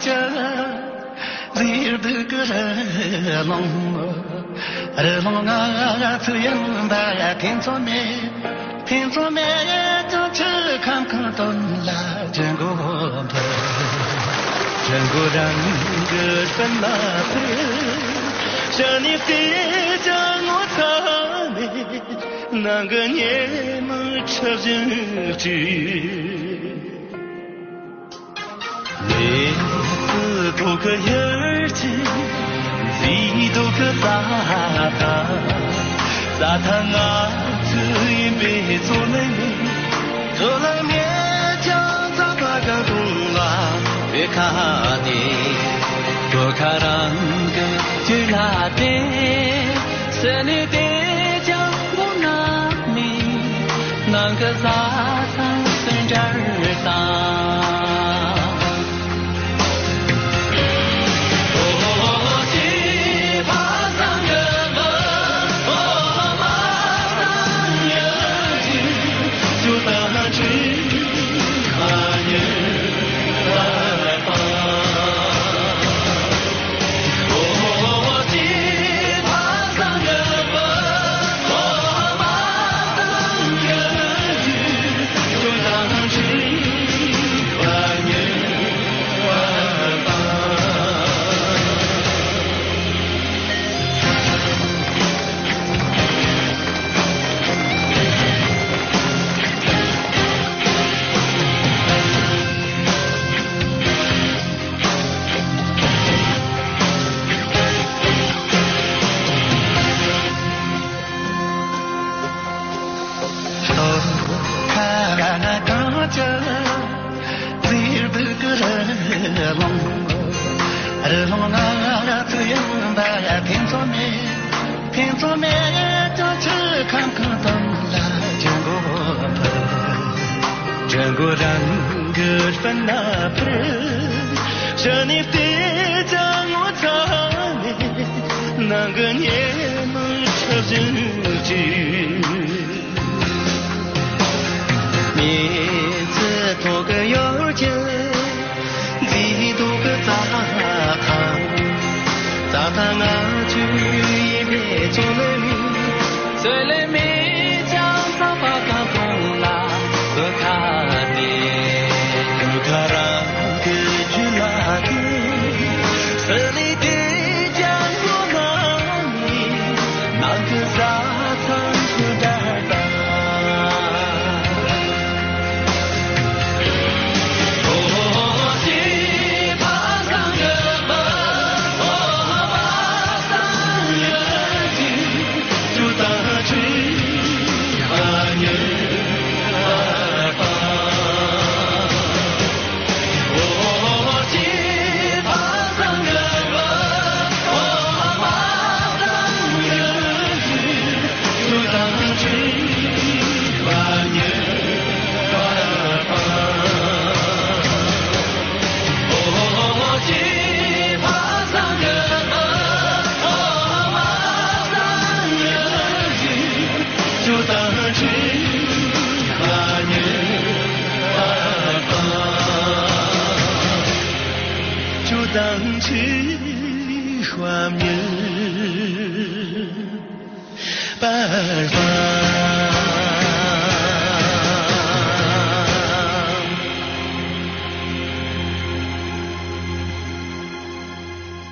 家里的个人龙，人龙啊，这样的听着没？听着没？就只看看东拉真过头，真过人个分那分，像你非将我他们那个年们吃人去。妹子多个眼睛，你多个撒他，撒他啊，这一辈做了你，做了面将咋把个东啊，别看的，多看那个就拉的，是你的将我那米，那个撒他孙这儿撒。听着没？就只看看东拉经过头，经过人个分那分，是你非将我他们那个年们吃人去，面子多个有劲，你多个咋他，咋他啊去。做了你，做了没将啥把感动啦，不看的，不看让个去拉的，是你的将我那里，那个啥曾不带大。当去画面白发。